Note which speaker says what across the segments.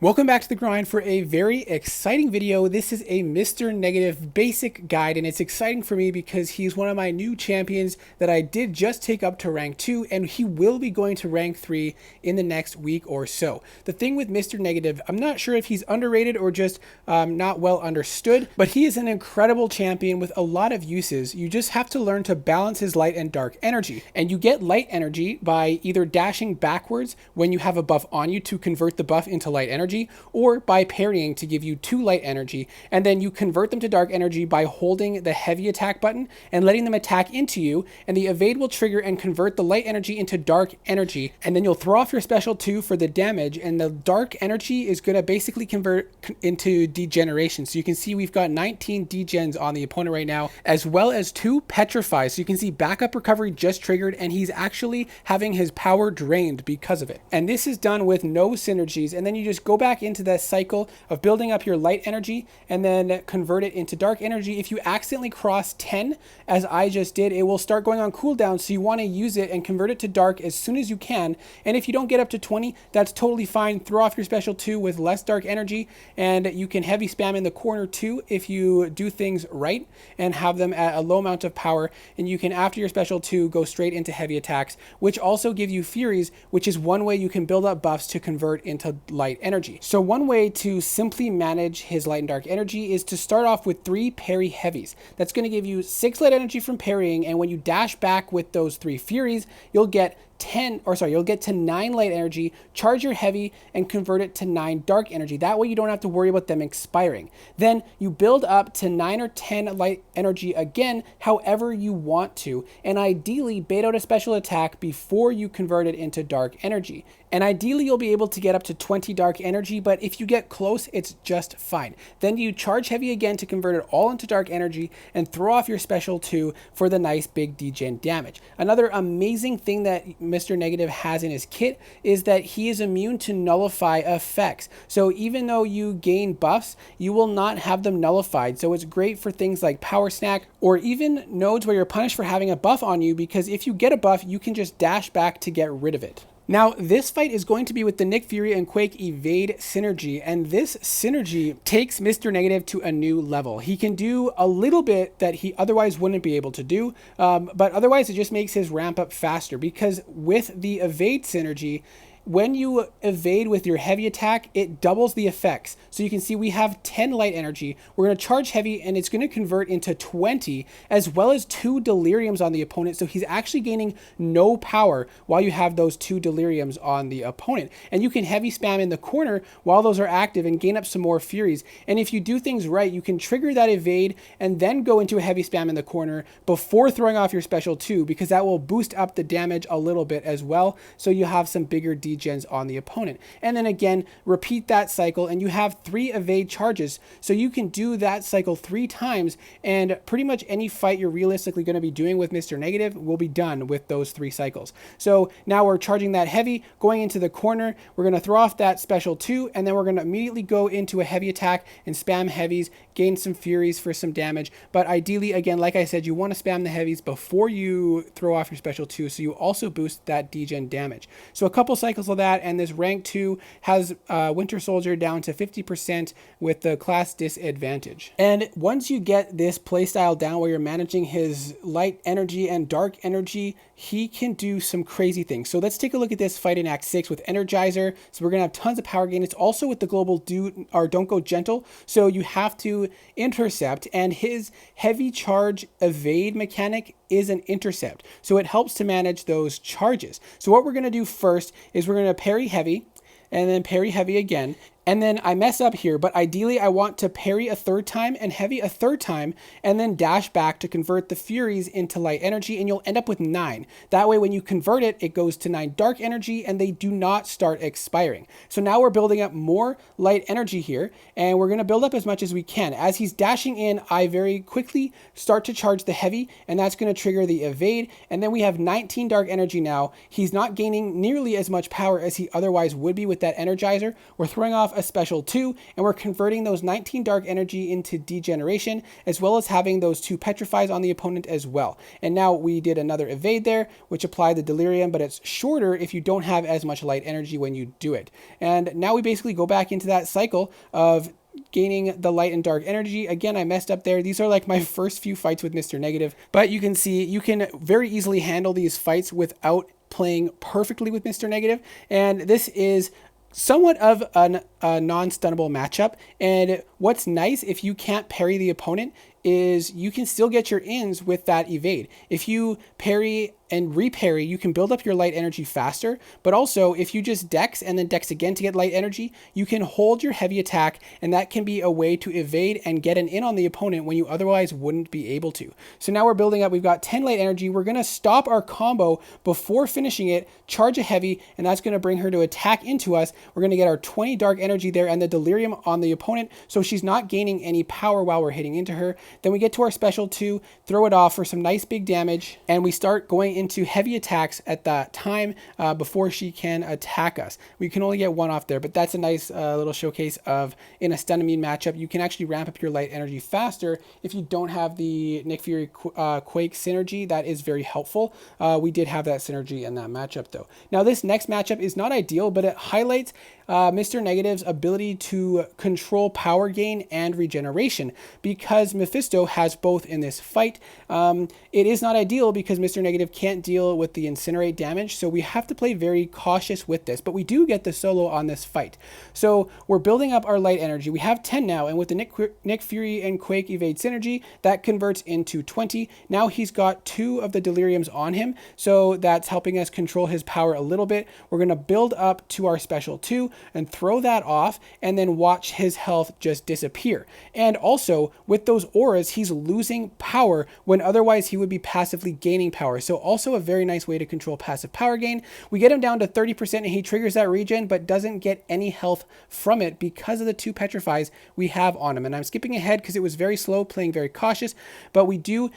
Speaker 1: Welcome back to The Grind for a very exciting video. This is a Mr. Negative basic guide, and it's exciting for me because he's one of my new champions that I did just take up to rank 2, and he will be going to rank 3 in the next week or so. The thing with Mr. Negative, I'm not sure if he's underrated or just not well understood, but he is an incredible champion with a lot of uses. You just have to learn to balance his light and dark energy, and you get light energy by either dashing backwards when you have a buff on you to convert the buff into light energy, or by parrying to give you 2 light energy, and then you convert them to dark energy by holding the heavy attack button and letting them attack into you, and the evade will trigger and convert the light energy into dark energy, and then you'll throw off your special 2 for the damage, and the dark energy is going to basically convert into degeneration. So you can see we've got 19 degens on the opponent right now, as well as 2 petrifies. So you can see backup recovery just triggered, and he's actually having his power drained because of it. And this is done with no synergies, and then you just go back into that cycle of building up your light energy and then convert it into dark energy. If you accidentally cross 10, as I just did, it will start going on cooldown, so you want to use it and convert it to dark as soon as you can. And if you don't get up to 20, that's totally fine. Throw off your special 2 with less dark energy, and you can heavy spam in the corner too if you do things right and have them at a low amount of power. And you can, after your special 2, go straight into heavy attacks, which also give you furies, which is one way you can build up buffs to convert into light energy. So one way to simply manage his light and dark energy is to start off with 3 parry heavies. That's going to give you 6 light energy from parrying, and when you dash back with those 3 furies, you'll get you'll get to 9 light energy, charge your heavy, and convert it to 9 dark energy. That way you don't have to worry about them expiring. Then you build up to 9 or 10 light energy again, however you want to, and ideally bait out a special attack before you convert it into dark energy. And ideally you'll be able to get up to 20 dark energy, but if you get close, it's just fine. Then you charge heavy again to convert it all into dark energy and throw off your special 2 for the nice big degen damage. Another amazing thing that Mr. Negative has in his kit is that he is immune to nullify effects. So even though you gain buffs, you will not have them nullified. So it's great for things like Power Snack or even nodes where you're punished for having a buff on you, because if you get a buff, you can just dash back to get rid of it. Now, this fight is going to be with the Nick Fury and Quake Evade synergy, and this synergy takes Mr. Negative to a new level. He can do a little bit that he otherwise wouldn't be able to do, but otherwise it just makes his ramp up faster, because with the Evade synergy, when you evade with your heavy attack, it doubles the effects. So you can see we have 10 light energy. We're going to charge heavy, and it's going to convert into 20, as well as 2 deliriums on the opponent. So he's actually gaining no power while you have those 2 deliriums on the opponent. And you can heavy spam in the corner while those are active and gain up some more furies. And if you do things right, you can trigger that evade and then go into a heavy spam in the corner before throwing off your special 2, because that will boost up the damage a little bit as well. So you have some bigger degens on the opponent. And then again, repeat that cycle, and you have 3 evade charges. So you can do that cycle 3 times, and pretty much any fight you're realistically going to be doing with Mr. Negative will be done with those 3 cycles. So now we're charging that heavy, going into the corner, we're going to throw off that special 2, and then we're going to immediately go into a heavy attack and spam heavies, gain some furies for some damage. But ideally, again, like I said, you want to spam the heavies before you throw off your special 2, so you also boost that degen damage. So a couple cycles of that, and this rank 2 has Winter Soldier down to 50% with the class disadvantage. And once you get this playstyle down where you're managing his light energy and dark energy, he can do some crazy things. So let's take a look at this fight in Act 6 with Energizer. So we're gonna have tons of power gain. It's also with the global don't go gentle, so you have to intercept, and his heavy charge evade mechanic is an intercept, so it helps to manage those charges. So what we're going to do first is we're going to parry heavy, and then parry heavy again, and then I mess up here, but ideally I want to parry a 3rd time and heavy a 3rd time, and then dash back to convert the furies into light energy, and you'll end up with 9. That way when you convert it, it goes to 9 dark energy, and they do not start expiring. So now we're building up more light energy here, and we're going to build up as much as we can. As he's dashing in, I very quickly start to charge the heavy, and that's going to trigger the evade, and then we have 19 dark energy now. He's not gaining nearly as much power as he otherwise would be with that Energizer. We're throwing off a special 2, and we're converting those 19 dark energy into degeneration, as well as having those 2 petrifies on the opponent as well. And now we did another evade there, which applied the delirium, but it's shorter if you don't have as much light energy when you do it. And now we basically go back into that cycle of gaining the light and dark energy. Again, I messed up there. These are like my first few fights with Mr. Negative, but you can see you can very easily handle these fights without playing perfectly with Mr. Negative. And this is somewhat of a non-stunnable matchup. And what's nice, if you can't parry the opponent, is you can still get your ins with that evade. If you parry and reparry, you can build up your light energy faster, but also if you just dex and then dex again to get light energy, you can hold your heavy attack, and that can be a way to evade and get an in on the opponent when you otherwise wouldn't be able to. So now we're building up, we've got 10 light energy, we're gonna stop our combo before finishing it, charge a heavy, and that's gonna bring her to attack into us. We're gonna get our 20 dark energy there and the delirium on the opponent, so she's not gaining any power while we're hitting into her. Then we get to our special 2, throw it off for some nice big damage, and we start going into heavy attacks at that time before she can attack us. We can only get 1 off there, but that's a nice little showcase of, in a stun immune matchup, you can actually ramp up your light energy faster if you don't have the Nick Fury Quake synergy. That is very helpful. We did have that synergy in that matchup though. Now this next matchup is not ideal, but it highlights Mr. Negative's ability to control power gain and regeneration, because Mephisto has both in this fight. It is not ideal because Mr. Negative can't deal with the incinerate damage, so we have to play very cautious with this, but we do get the solo on this fight. So we're building up our light energy. We have 10 now, and with the Nick Fury and Quake evade synergy, that converts into 20. Now he's got 2 of the deliriums on him, so that's helping us control his power a little bit. We're going to build up to our special 2 and throw that off, and then watch his health just disappear. And also with those auras, he's losing power when otherwise he would be passively gaining power. So also a very nice way to control passive power gain. We get him down to 30% and he triggers that regen, but doesn't get any health from it because of the 2 petrifies we have on him. And I'm skipping ahead because it was very slow, playing very cautious, but we do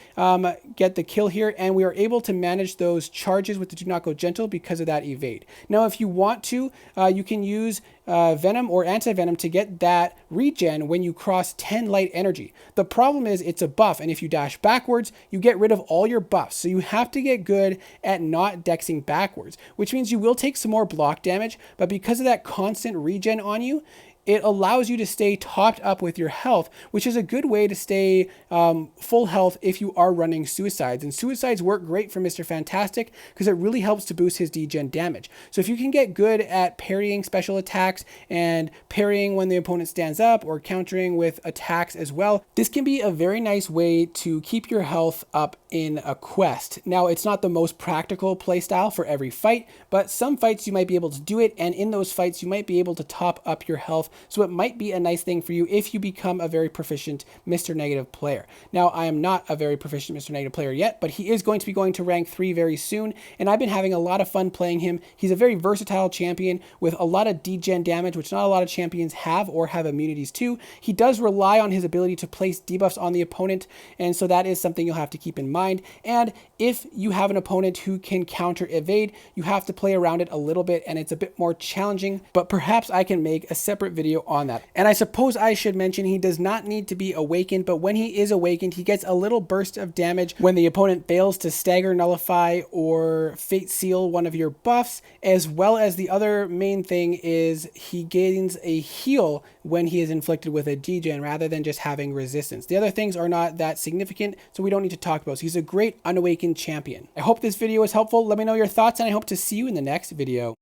Speaker 1: get the kill here, and we are able to manage those charges with the Do Not Go Gentle because of that evade. Now if you want to, you can use Venom or Anti-Venom to get that regen when you cross 10 light energy. The problem is it's a buff, and if you dash backwards, you get rid of all your buffs. So you have to get good at not dexing backwards, which means you will take some more block damage, but because of that constant regen on you, it allows you to stay topped up with your health, which is a good way to stay full health if you are running suicides. And suicides work great for Mr. Fantastic because it really helps to boost his degen damage. So if you can get good at parrying special attacks and parrying when the opponent stands up, or countering with attacks as well, this can be a very nice way to keep your health up in a quest. Now, it's not the most practical playstyle for every fight, but some fights you might be able to do it, and in those fights you might be able to top up your health. So it might be a nice thing for you if you become a very proficient Mr. Negative player. Now, I am not a very proficient Mr. Negative player yet, but he is going to be going to rank 3 very soon, and I've been having a lot of fun playing him. He's a very versatile champion with a lot of degen damage, which not a lot of champions have or have immunities to. He does rely on his ability to place debuffs on the opponent, and so that is something you'll have to keep in mind. And if you have an opponent who can counter evade, you have to play around it a little bit, and it's a bit more challenging, but perhaps I can make a separate video on that. And I suppose I should mention he does not need to be awakened, but when he is awakened, he gets a little burst of damage when the opponent fails to stagger, nullify, or fate seal one of your buffs, as well as the other main thing is he gains a heal when he is inflicted with a degen rather than just having resistance. The other things are not that significant, so we don't need to talk about. So he's a great unawakened champion. I hope this video was helpful. Let me know your thoughts, and I hope to see you in the next video.